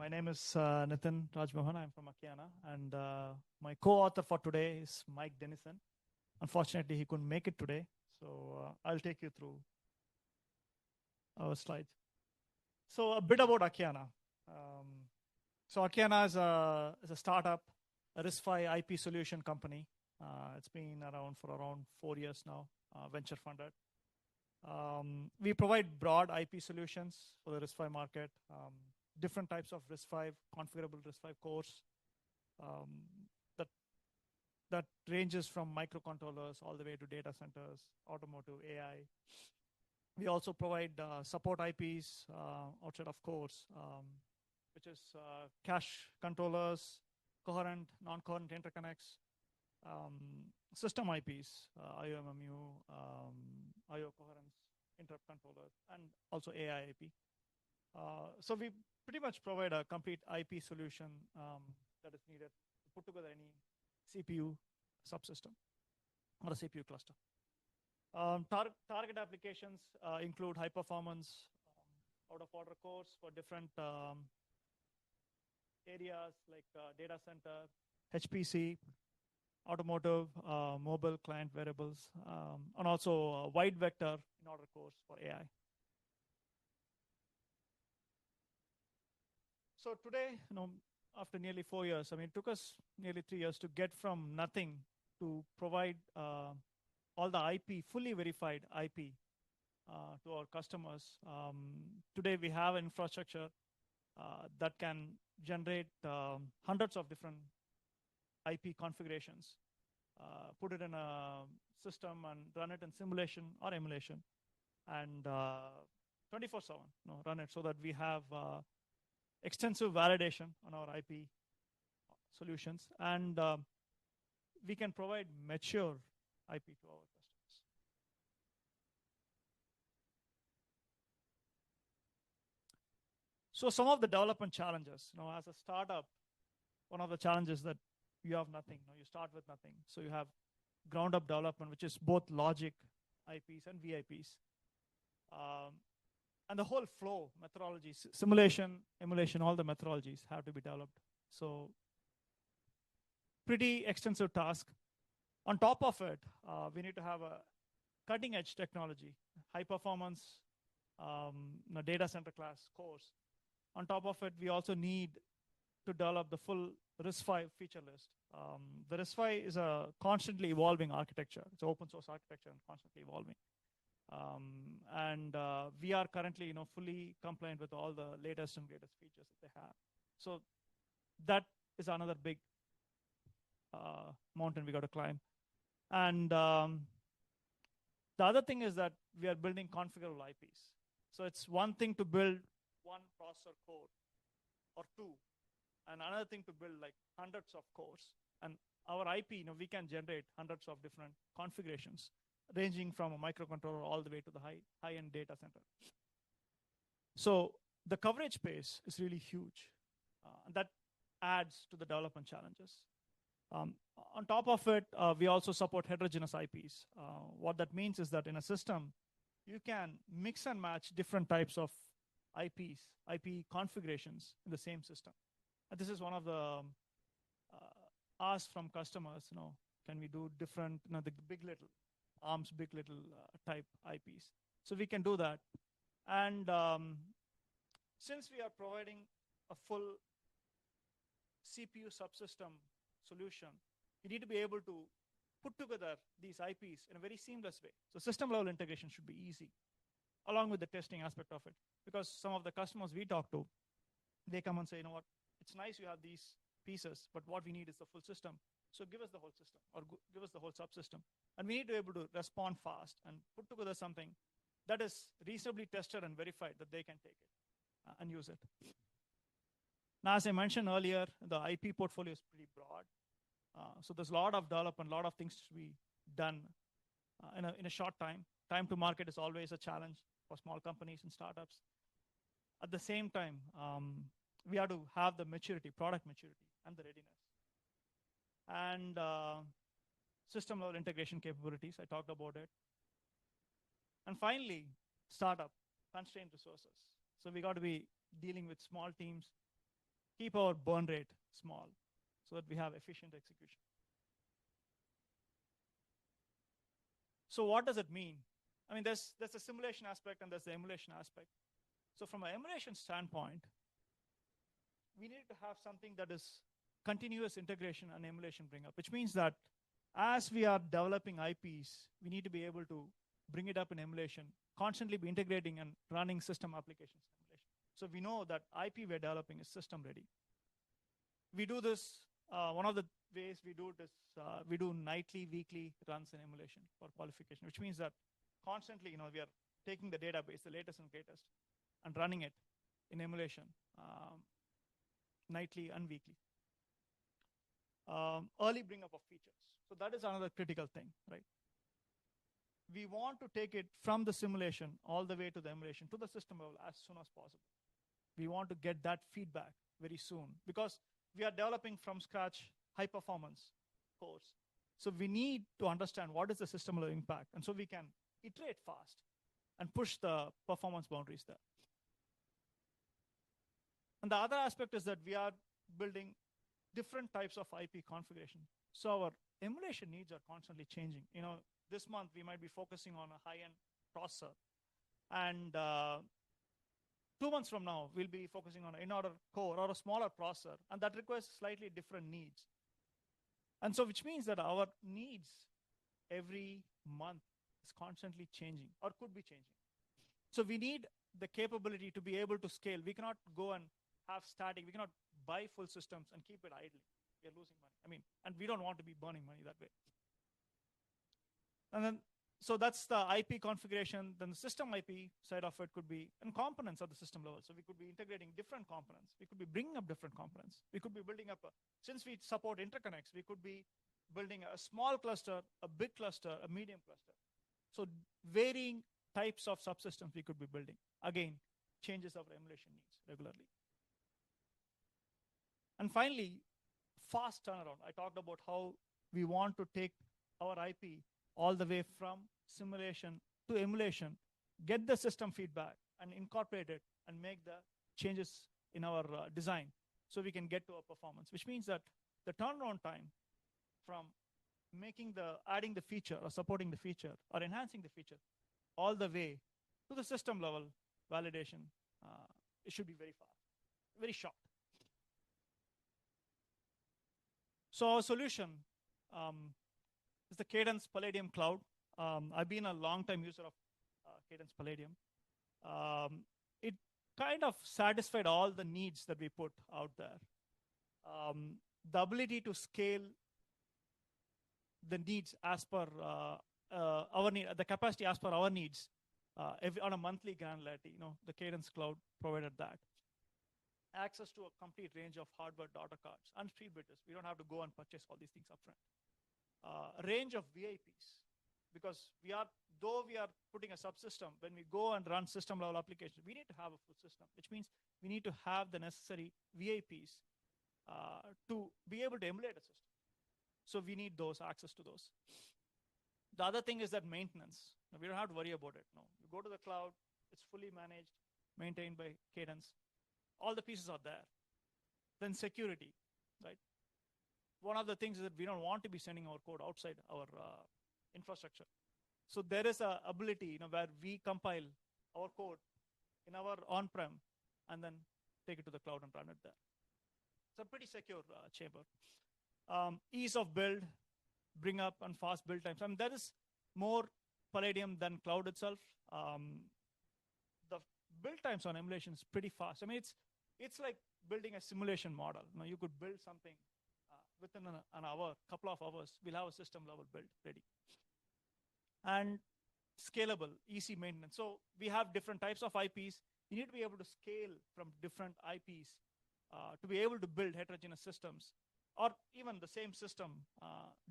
My name is Nitin Rajmohan. I'm from Akiana, and my co-author for today is Mike Dennison. Unfortunately, he couldn't make it today, so I'll take you through our slides. So a bit about Akiana. So Akiana is a startup, a RISC-V IP solution company. It's been around for around 4 years now, venture funded. We provide broad IP solutions for the RISC-V market, different types of RISC-V, configurable RISC-V cores that ranges from microcontrollers all the way to data centers, automotive, AI. We also provide support IPs outside of cores, which is cache controllers, coherent, non-coherent interconnects, system IPs, IOMMU, IO coherence, interrupt controller, and also AI IP. So we pretty much provide a complete IP solution that is needed to put together any CPU subsystem or a CPU cluster. Target applications include high performance, out-of-order cores for different areas like data center, HPC, automotive, mobile client variables, and also wide vector in-order cores for AI. So today, after nearly 4 years, it took us nearly 3 years to get from nothing to provide all the IP, fully verified IP to our customers. Today, we have infrastructure that can generate hundreds of different IP configurations, put it in a system and run it in simulation or emulation, and 24/7 run it so that we have extensive validation on our IP solutions, and we can provide mature IP to our customers. So some of the development challenges, as a startup, one of the challenges that you have nothing. You start with nothing. So you have ground up development, which is both logic IPs and VIPs. And the whole flow, methodology, simulation, emulation, all the methodologies have to be developed. So pretty extensive task. On top of it, we need to have a cutting edge technology, high performance data center class cores. On top of it, we also need to develop the full RISC-V feature list. The RISC-V is a constantly evolving architecture. It's an open source architecture and constantly evolving. And we are currently fully compliant with all the latest and greatest features that they have. So that is another big mountain we got to climb. And the other thing is that we are building configurable IPs. So it's one thing to build one processor core or two, and another thing to build like hundreds of cores. And our IP, we can generate hundreds of different configurations, ranging from a microcontroller all the way to the high-end data center. So the coverage space is really huge. That adds to the development challenges. On top of it, we also support heterogeneous IPs. What that means is that in a system, you can mix and match different types of IPs, IP configurations in the same system. And this is one of the asks from customers, can we do different, the big little ARMS, big little type IPs. So we can do that. And since we are providing a full CPU subsystem solution, you need to be able to put together these IPs in a very seamless way. So system level integration should be easy, along with the testing aspect of it. Because some of the customers we talk to, they come and say, what, it's nice you have these pieces, but what we need is the full system. So give us the whole system or give us the whole subsystem. And we need to be able to respond fast and put together something that is reasonably tested and verified that they can take it and use it. Now, as I mentioned earlier, the IP portfolio is pretty broad. So there's a lot of development, a lot of things to be done in a short time. Time to market is always a challenge for small companies and startups. At the same time, we have to have the maturity, product maturity, and the readiness. And system level integration capabilities, I talked about it. And finally, startup, constrained resources. So we got to be dealing with small teams, keep our burn rate small so that we have efficient execution. So what does it mean? I mean, there's a simulation aspect and there's the emulation aspect. So from an emulation standpoint, we need to have something that is continuous integration and emulation bring up, which means that as we are developing IPs, we need to be able to bring it up in emulation, constantly be integrating and running system applications in emulation. So we know that IP we're developing is system ready. We do this, one of the ways we do it is we do nightly, weekly runs in emulation for qualification, which means that constantly, we are taking the database, the latest and greatest, and running it in emulation nightly and weekly. Early bring up of features. So that is another critical thing, right? We want to take it from the simulation all the way to the emulation to the system level as soon as possible. We want to get that feedback very soon because we are developing from scratch high performance cores. So we need to understand what is the system level impact. And so we can iterate fast and push the performance boundaries there. And the other aspect is that we are building different types of IP configuration. So our emulation needs are constantly changing. This month we might be focusing on a high-end processor. And 2 months from now, we'll be focusing on an in-order core or a smaller processor. And that requires slightly different needs. And so which means that our needs every month is constantly changing or could be changing. So we need the capability to be able to scale. We cannot go and have static. We cannot buy full systems and keep it idling. We are losing money. And we don't want to be burning money that way. And then, so that's the IP configuration. Then the system IP side of it could be, and components at the system level. So we could be integrating different components. We could be bringing up different components. We could be building up, since we support interconnects, we could be building a small cluster, a big cluster, a medium cluster. So varying types of subsystems we could be building. Again, changes our emulation needs regularly. And finally, fast turnaround. I talked about how we want to take our IP all the way from simulation to emulation, get the system feedback, and incorporate it, and make the changes in our design so we can get to our performance, which means that the turnaround time from adding the feature or supporting the feature or enhancing the feature all the way to the system level validation, it should be very fast, very short. So our solution is the Cadence Palladium Cloud. I've been a long-time user of Cadence Palladium. It kind of satisfied all the needs that we put out there. The ability to scale the needs as per our need, the capacity as per our needs on a monthly granularity. The Cadence Cloud provided that. Access to a complete range of hardware daughter cards and speed bridges. We don't have to go and purchase all these things upfront. Range of VIPs, because though we are putting a subsystem, when we go and run system level applications, we need to have a full system, which means we need to have the necessary VIPs to be able to emulate a system. So we need access to those. The other thing is that maintenance. We don't have to worry about it. No, you go to the cloud, it's fully managed, maintained by Cadence. All the pieces are there. Then security, right? One of the things is that we don't want to be sending our code outside our infrastructure. So there is an ability where we compile our code in our on-prem and then take it to the cloud and run it there. It's a pretty secure chamber. Ease of build, bring up, and fast build times. There is more Palladium than cloud itself. The build times on emulation is pretty fast. It's like building a simulation model. You could build something within an hour, couple of hours. We'll have a system level build ready. And scalable, easy maintenance. So we have different types of IPs. You need to be able to scale from different IPs to be able to build heterogeneous systems, or even the same system,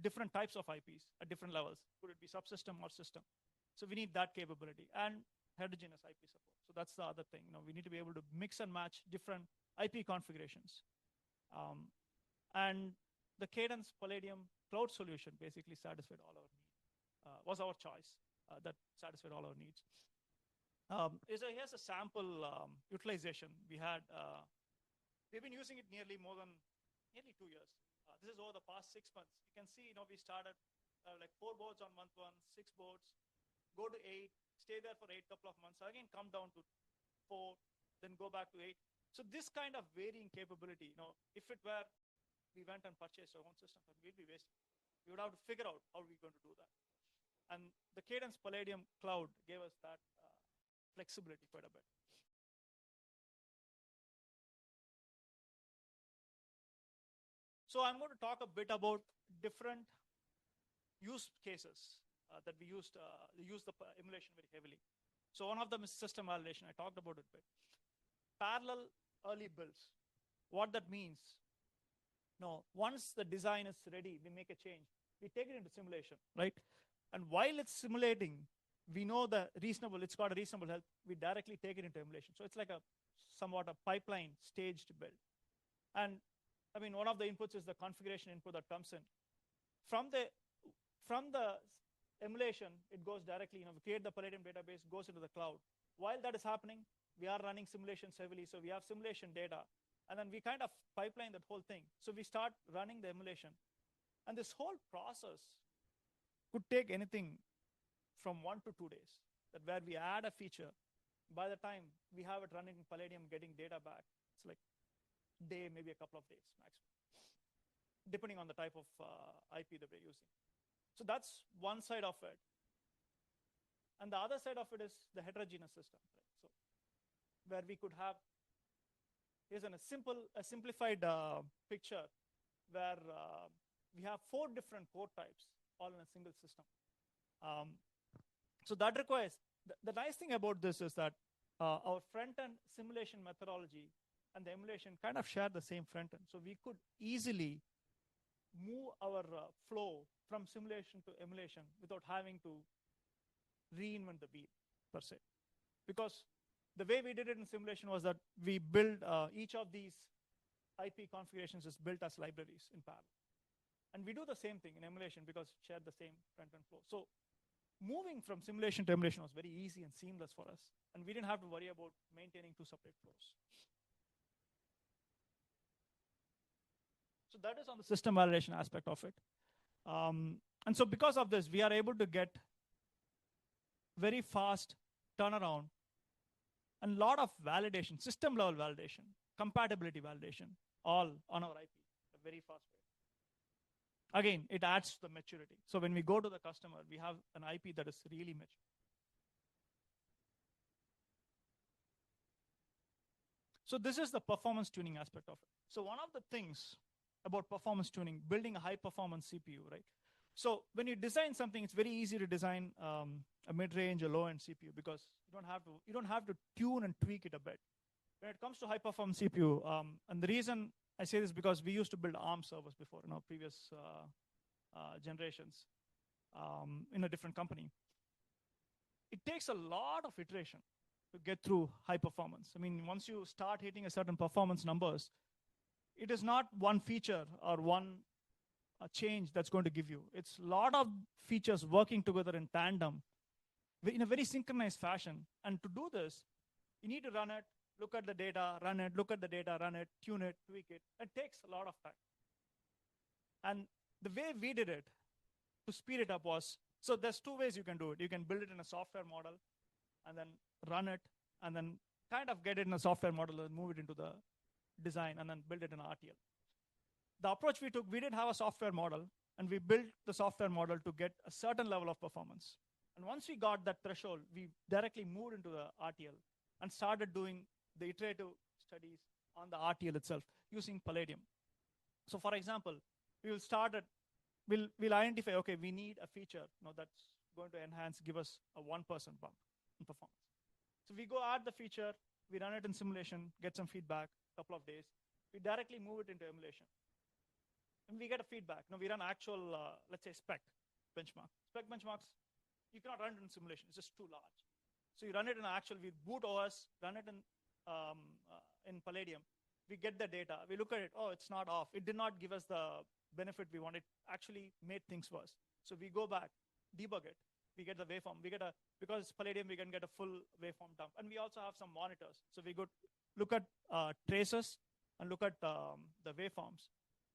different types of IPs at different levels. Could it be subsystem or system? So we need that capability and heterogeneous IP support. So that's the other thing. We need to be able to mix and match different IP configurations. And the Cadence Palladium cloud solution basically satisfied all our needs, was our choice that satisfied all our needs. Here's a sample utilization. We had We've been using it nearly 2 years. This is over the past 6 months. You can see, we started like 4 boards on month 1, 6 boards, go to 8, stay there for 8 couple of months, again come down to 4, then go back to 8. So this kind of varying capability, if it were we went and purchased our own system, we'd be wasting. We would have to figure out how we're going to do that. And the Cadence Palladium cloud gave us that flexibility quite a bit. So I'm going to talk a bit about different use cases that we use the emulation very heavily. So one of them is system validation. I talked about it a bit. Parallel early builds. What that means, once the design is ready, we make a change. We take it into simulation, right? And while it's simulating, we know it's got a reasonable health. We directly take it into emulation. So it's like somewhat a pipeline staged build. And I mean, one of the inputs is the configuration input that comes in. From the emulation, it goes directly, we create the Palladium database, goes into the cloud. While that is happening, we are running simulations heavily, so we have simulation data. And then we kind of pipeline that whole thing. So we start running the emulation. And this whole process could take anything from 1 to 2 days, where we add a feature. By the time we have it running in Palladium, getting data back, it's like day, maybe a couple of days maximum, depending on the type of IP that we're using. So that's one side of it. And the other side of it is the heterogeneous system. Right? So where we could have, here's a simplified picture where we have 4 different port types all in a single system. So that requires, the nice thing about this is that our front-end simulation methodology and the emulation kind of share the same front-end. So we could easily move our flow from simulation to emulation without having to reinvent the wheel, per se. Because the way we did it in simulation was that we build each of these IP configurations is built as libraries in parallel. And we do the same thing in emulation because it shared the same front-end flow. So moving from simulation to emulation was very easy and seamless for us. And we didn't have to worry about maintaining 2 separate flows. So that is on the system validation aspect of it. And so because of this, we are able to get very fast turnaround and a lot of validation, system level validation, compatibility validation, all on our IP, a very fast way. Again, it adds to the maturity. So when we go to the customer, we have an IP that is really mature. So this is the performance tuning aspect of it. So one of the things about performance tuning, building a high performance CPU, right? So when you design something, it's very easy to design a mid-range or low-end CPU because you don't have to tune and tweak it a bit. When it comes to high performance CPU, and the reason I say this because we used to build ARM servers before in our previous generations in a different company. It takes a lot of iteration to get through high performance. I mean, once you start hitting a certain performance numbers, it is not one feature or one change that's going to give you. It's a lot of features working together in tandem in a very synchronized fashion. And to do this, you need to run it, look at the data, run it, look at the data, run it, tune it, tweak it. It takes a lot of time. And the way we did it to speed it up was, so there's 2 ways you can do it. You can build it in a software model and then run it and then kind of get it in a software model and move it into the design and then build it in RTL. The approach we took, we did have a software model and we built the software model to get a certain level of performance. And once we got that threshold, we directly moved into the RTL and started doing the iterative studies on the RTL itself using Palladium. So for example, we'll identify, okay, we need a feature that's going to give us a 1% bump in performance. So we go add the feature, we run it in simulation, get some feedback, couple of days. We directly move it into emulation. And we get a feedback. We run actual, let's say, spec benchmark. Spec benchmarks, you cannot run it in simulation. It's just too large. So you run it in actual, we boot OS, run it in Palladium. We get the data. We look at it. Oh, it's not off. It did not give us the benefit we wanted. Actually made things worse. So we go back, debug it. We get the waveform. Because it's Palladium, we can get a full waveform dump. And we also have some monitors. So we go look at traces, and look at the waveforms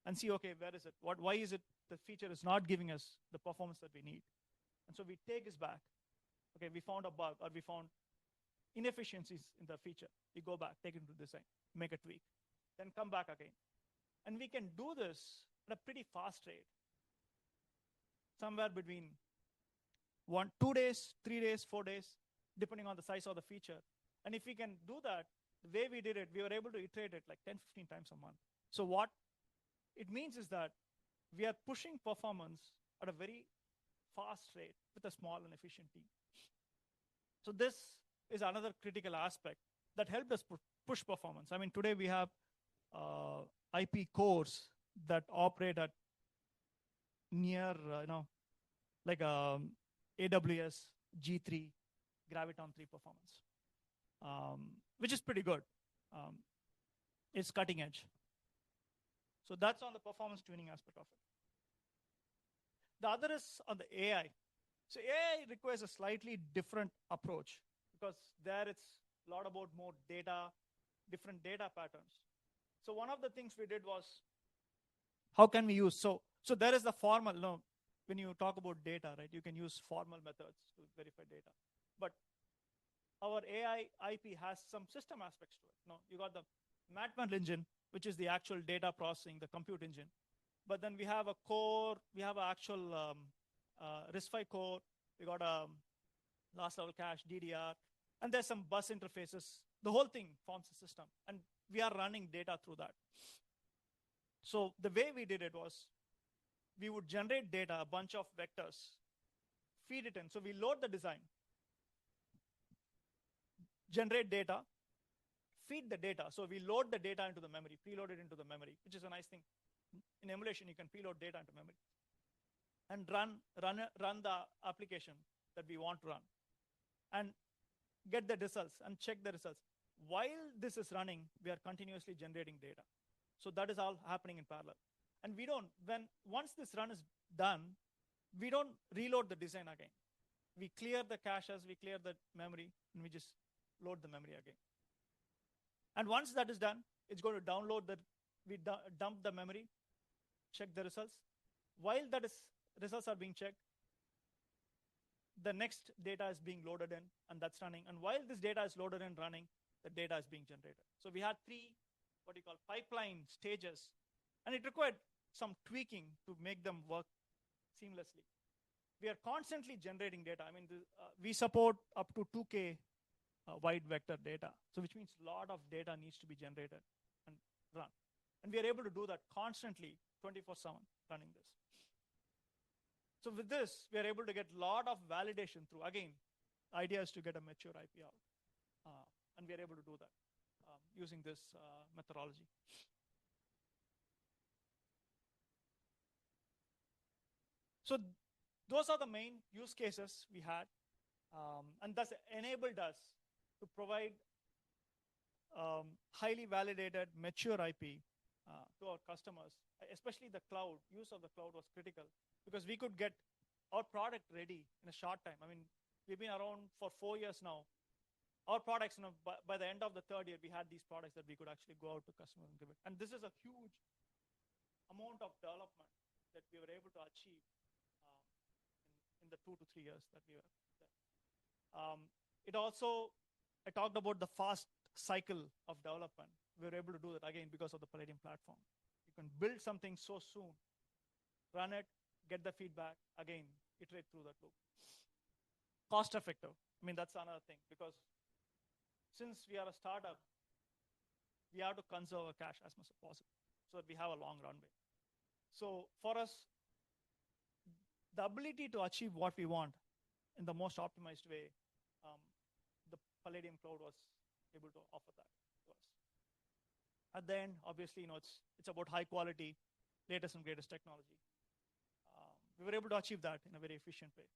and see, okay, where is it? Why is it the feature is not giving us the performance that we need? And so we take this back. Okay, we found a bug, or we found inefficiencies in the feature. We go back, take it to design, make a tweak, then come back again. And we can do this at a pretty fast rate, somewhere between 2 days, 3 days, 4 days, depending on the size of the feature. And if we can do that, the way we did it, we were able to iterate it like 10, 15 times a month. So what it means is that we are pushing performance at a very fast rate with a small and efficient team. So this is another critical aspect that helped us push performance. I mean, today we have IP cores that operate at near, like AWS G3 Graviton 3 performance, which is pretty good. It's cutting edge. So that's on the performance tuning aspect of it. The other is on the AI. So AI requires a slightly different approach because there it's a lot about more data, different data patterns. So one of the things we did was, how can we use, so there is the formal, when you talk about data, right, you can use formal methods to verify data. But our AI IP has some system aspects to it. You got the Matman engine, which is the actual data processing, the compute engine. But then we have a core, we have an actual RISC-V core, we got a last level cache, DDR, and there's some bus interfaces. The whole thing forms a system, and we are running data through that. So the way we did it was, we would generate data, a bunch of vectors, feed it in. So we load the design, generate data, feed the data. So we load the data into the memory, preload it into the memory, which is a nice thing. In emulation, you can preload data into memory and run the application that we want to run and get the results and check the results. While this is running, we are continuously generating data. So that is all happening in parallel. And once this run is done, we don't reload the design again. We clear the caches, we clear the memory, and we just load the memory again. And once that is done, it's going to download we dump the memory, check the results. While results are being checked, the next data is being loaded in, and that's running. And while this data is loaded and running, the data is being generated. So we had 3, what you call pipeline stages, and it required some tweaking to make them work seamlessly. We are constantly generating data. I mean, we support up to 2K wide vector data, so which means a lot of data needs to be generated and run. And we are able to do that constantly, 24/7, running this. So with this, we are able to get a lot of validation through. Again, the idea is to get a mature IP out. And we are able to do that using this methodology. So those are the main use cases we had. And thus enabled us to provide highly validated, mature IP to our customers, especially the cloud. Use of the cloud was critical because we could get our product ready in a short time. I mean, we've been around for 4 years now. Our products, by the end of the 3rd year, we had these products that we could actually go out to customers and give it. And this is a huge amount of development that we were able to achieve in the 2 to 3 years that we were there. It also, I talked about the fast cycle of development. We were able to do that again because of the Palladium platform. You can build something so soon, run it, get the feedback, again, iterate through that loop. Cost effective. I mean, that's another thing, because since we are a startup, we have to conserve our cash as much as possible so that we have a long runway. So for us, the ability to achieve what we want in the most optimized way, the Palladium cloud was able to offer that to us. At the end, obviously, it's about high quality, latest and greatest technology. We were able to achieve that in a very efficient way.